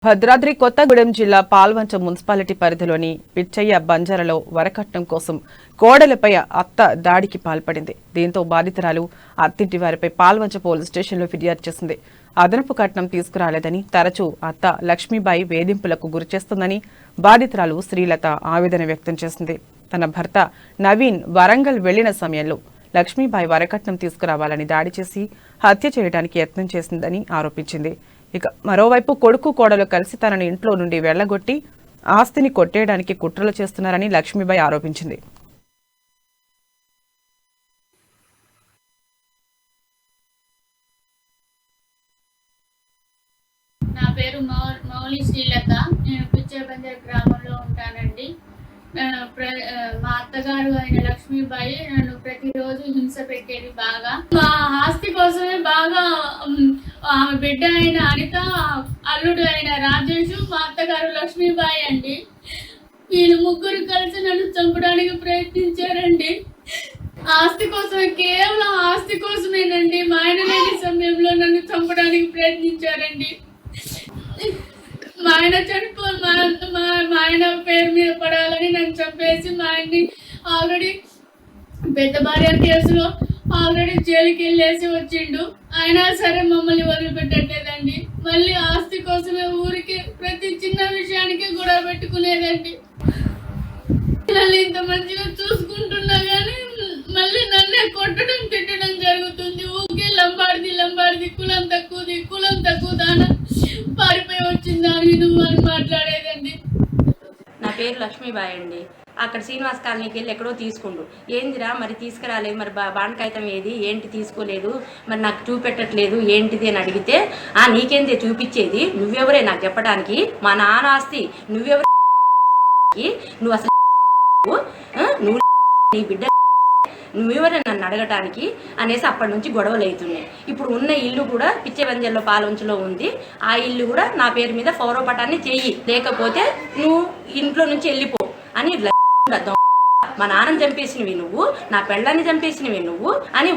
భద్రాద్రి కొత్తగూడెం జిల్లా పాల్వంచ మున్సిపాలిటీ పరిధిలోని పిచ్చయ్య బంజారాలో వరకట్నం కోసం కోడలపై అత్త దాడికి పాల్పడింది. దీంతో బాధితురాలు అత్తింటి వారిపై పాల్వంచ పోలీస్ స్టేషన్లో ఫిర్యాదు చేసింది. అదనపు కట్నం తీసుకురాలేదని, తరచూ అత్త లక్ష్మీబాయి వేధింపులకు గురిచేస్తుందని బాధితురాలు శ్రీలత ఆవేదన వ్యక్తం చేసింది. తన భర్త నవీన్ వరంగల్ వెళ్లిన సమయంలో లక్ష్మీబాయి వరకట్నం తీసుకురావాలని దాడి చేసి హత్య చేయడానికి యత్నం చేసిందని ఆరోపించింది. ఇక మరోవైపు కొడుకు కోడలు కలిసి తనను ఇంట్లో నుండి వెళ్లగొట్టి ఆస్తిని కొట్టేయడానికి కుట్రలు చేస్తున్నారని లక్ష్మీబాయి ఆరోపించింది. నా పేరు మౌలి శ్రీలత. నేను పిచ్చబంజర్ గ్రామంలో ఉంటానండి. మా అత్తగారు అయిన లక్ష్మీబాయి నన్ను ప్రతిరోజు హింస పెట్టేది. బాగా మా ఆస్తి కోసమే బాగా ఆమె బిడ్డ అయిన అనిత, అల్లుడు అయిన రాజేష్, మా అత్తగారు లక్ష్మీబాయి అండి. వీళ్ళు ముగ్గురు కలిసి నన్ను చంపడానికి ప్రయత్నించారండి. ఆస్తి కోసమే, కేవలం ఆస్తి కోసమేనండి. మా ఆయన లేని సమయంలో నన్ను చంపడానికి ప్రయత్నించారండి. మా ఆయన మా ఆయన పేరు మీద పడాలని నన్ను చంపేసి మా ఆయన్ని ఆల్రెడీ పెద్ద భార్య కేసులో ఆల్రెడీ జైలుకి వెళ్ళేసి వచ్చిండు. అయినా సరే మమ్మల్ని వదిలిపెట్టట్లేదండి. మళ్ళీ ఆస్తి కోసమే ఊరికి ప్రతి చిన్న విషయానికి గొడవ పెట్టుకునేదండి. పిల్లలు ఇంత మంచిగా చూసుకుంటున్నా కానీ మళ్ళీ నన్నే కొట్టడం, తిట్టడం జరుగుతుంది. ఊకే లంబాడిది కులం తక్కువ దాన పారిపోయి వచ్చిందని నువ్వు అని మాట్లాడేదండి. నా పేరు లక్ష్మీబాయి అండి. అక్కడ శ్రీనివాస్ కాలనీకి వెళ్ళి ఎక్కడో తీసుకుండు. ఏందిరా మరి తీసుకురాలేదు, మరి బాండకాయితం ఏది, ఏంటి తీసుకోలేదు, మరి నాకు చూపెట్టట్లేదు ఏంటిది అని అడిగితే, నీకేందే చూపించేది, నువ్వెవరే నాకు చెప్పడానికి, మా నాన్న ఆస్తి నువ్వెవరు, నువ్వు అసలు నువ్వు నీ బిడ్డ నువ్వెవరే నన్ను అడగటానికి అనేసి అప్పటి నుంచి గొడవలు అవుతున్నాయి. ఇప్పుడు ఉన్న ఇల్లు కూడా పిచ్చబంజర్లో పాలంచులో ఉంది. ఆ ఇల్లు కూడా నా పేరు మీద పౌరపటాన్ని చెయ్యి, లేకపోతే నువ్వు ఇంట్లో నుంచి వెళ్ళిపో అని, మా నాన్నని చంపేసినవి నువ్వు, నా పెళ్ళాన్ని చంపేసినవి నువ్వు అని